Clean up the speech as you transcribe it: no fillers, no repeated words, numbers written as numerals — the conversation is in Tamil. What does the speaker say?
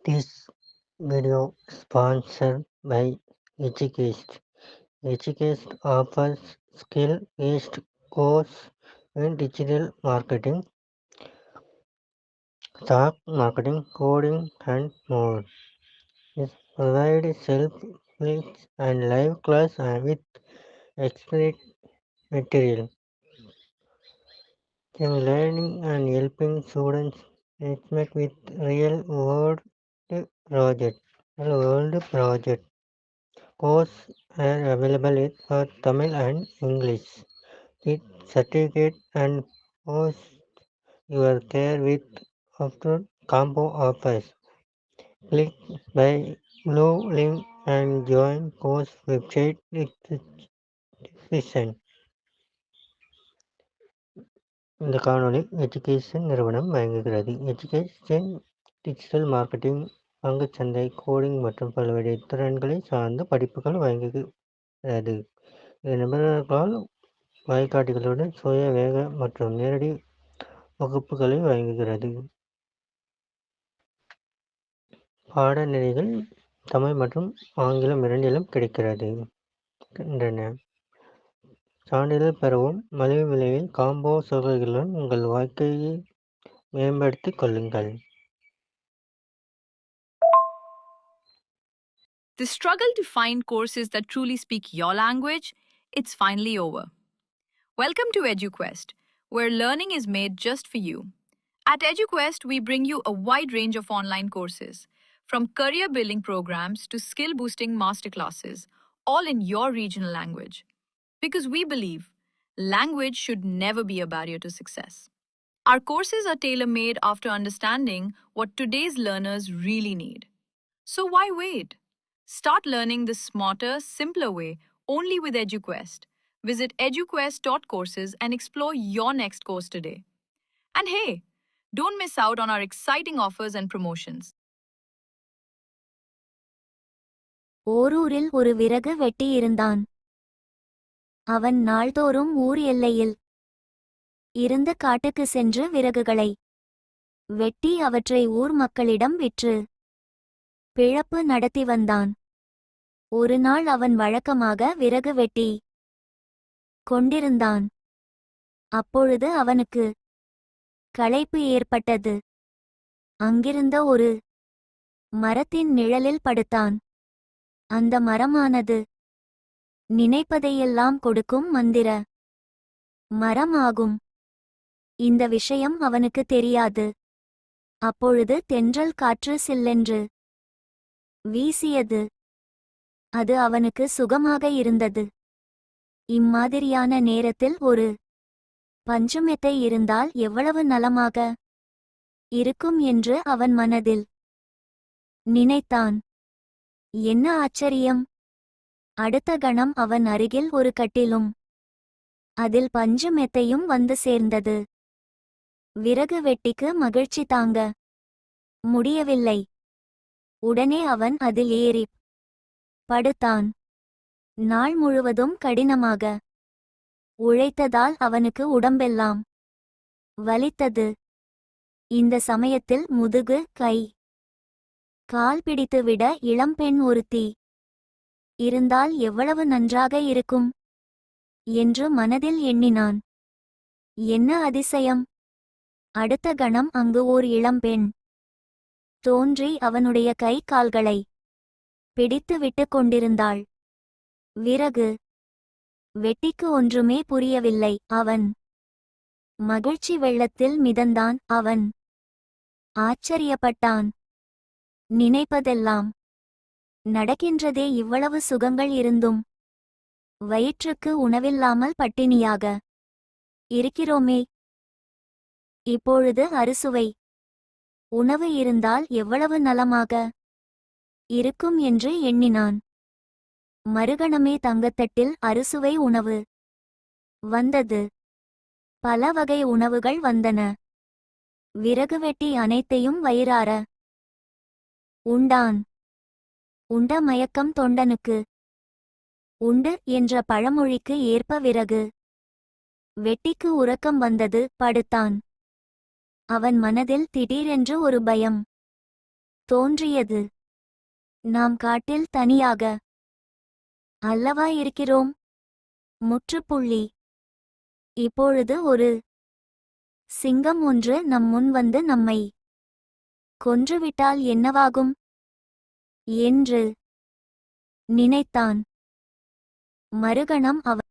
This video sponsored by Educast. Educast offers skill-based course in digital marketing, stock marketing, coding, and more. It provides self-paced and live class with expert material. Learning and helping students experiment with real-world project. Real-world project. Courses are available for Tamil and English. With certificate and post your care with after combo offers. Click by blue link and join course website description. இந்த காணொளி எஜுகேஷன் நிறுவனம் வழங்குகிறது. எஜுகேஷன் டிஜிட்டல் மார்க்கெட்டிங், பங்குச்சந்தை, கோடிங் மற்றும் பல்வேறு திறன்களை சார்ந்த படிப்புகள் வழங்குகிறது. இது நிபுணர்களால் வழிகாட்டிகளுடன் சுய வேக மற்றும் நேரடி வகுப்புகளை வழங்குகிறது. பாடநெறிகள் தமிழ் மற்றும் ஆங்கிலம் இரண்டிலும் கிடைக்கின்றன. சான்றிதழ் பெறவும் மலிவு விலையில் காம்போ சலுகைகளுடன் உங்கள் வாழ்க்கையை மேம்படுத்திக் கொள்ளுங்கள். The struggle to find courses that truly speak your language, it's finally over. Welcome to EduQuest, where learning is made just for you. At EduQuest, we bring you a wide range of online courses, from career-building programs to skill-boosting masterclasses, all in your regional language. Because we believe language should never be a barrier to success. Our courses are tailor-made after understanding what today's learners really need. So why wait? Start learning the smarter, simpler way only with EduQuest. Visit eduquest.courses and explore your next course today. And hey, don't miss out on our exciting offers and promotions. ஓரூரில் ஒரு விறகு வெட்டி இருந்தான். அவன் நாள்தோறும் ஊர் எல்லையில் இருந்த காட்டுக்கு சென்று விறகுகளை வெட்டி அவற்றை ஊர் மக்களிடம் விற்று பிழப்பு நடத்தி வந்தான். ஒரு நாள் அவன் வழக்கமாக விறகு வெட்டி கொண்டிருந்தான். அப்பொழுது அவனுக்கு களைப்பு ஏற்பட்டது. அங்கிருந்த ஒரு மரத்தின் நிழலில் படுத்தான். அந்த மரமானது நினைப்பதையெல்லாம் கொடுக்கும் மந்திர மரம் ஆகும். இந்த விஷயம் அவனுக்கு தெரியாது. அப்பொழுது தென்றல் காற்று சில்லென்று வீசியது. அது அவனுக்கு சுகமாக இருந்தது. இம்மாதிரியான நேரத்தில் ஒரு பஞ்சுமெத்தை இருந்தால் எவ்வளவு நலமாக இருக்கும் என்று அவன் மனதில் நினைத்தான். என்ன ஆச்சரியம்! அடுத்த கணம் அவன் அருகில் ஒரு கட்டிலும் அதில் பஞ்சு மெத்தையும் வந்து சேர்ந்தது. விறகு வெட்டிக்கு மகிழ்ச்சி தாங்க முடியவில்லை. உடனே அவன் அதில் ஏறி படுத்தான். நாள் முழுவதும் கடினமாக உழைத்ததால் அவனுக்கு உடம்பெல்லாம் வலித்தது. இந்த சமயத்தில் முதுகு, கை, கால் பிடித்துவிட இளம்பெண் ஒருத்தி இருந்தால் எவ்வளவு நன்றாக இருக்கும் என்று மனதில் எண்ணினான். என்ன அதிசயம்! அடுத்த கணம் அங்கு ஓர் இளம்பெண் தோன்றி அவனுடைய கை கால்களை பிடித்து விட்டு கொண்டிருந்தாள். விறகு வெட்டிக்கு ஒன்றுமே புரியவில்லை. அவன் மகிழ்ச்சி வெள்ளத்தில் மிதந்தான். அவன் ஆச்சரியப்பட்டான். நினைப்பதெல்லாம் நடக்கின்றதே! இவ்வளவு சுகங்கள் இருந்தும் வயிற்றுக்கு உணவில்லாமல் பட்டினியாக இருக்கிறோமே! இப்பொழுது அறுசுவை உணவு இருந்தால் எவ்வளவு நலமாக இருக்கும் என்று எண்ணினான். மறுகணமே தங்கத்தட்டில் அறுசுவை உணவு வந்தது. பல வகை உணவுகள் வந்தன. விறகு வெட்டி அனைத்தையும் வயிறார உண்டான். உண்ட மயக்கம் தொண்டனுக்கு உண்டு என்ற பழமொழிக்கு ஏற்ப விறகு வெட்டிக்கு உறக்கம் வந்தது. படுத்தான். அவன் மனதில் திடீரென்று ஒரு பயம் தோன்றியது. நாம் காட்டில் தனியாக அல்லவா இருக்கிறோம்? முற்றுப்புள்ளி. இப்பொழுது ஒரு சிங்கம் ஒன்று நம் முன் வந்து நம்மை கொன்றுவிட்டால் என்னவாகும் என்று நினைத்தான். மறுகணம் அவன்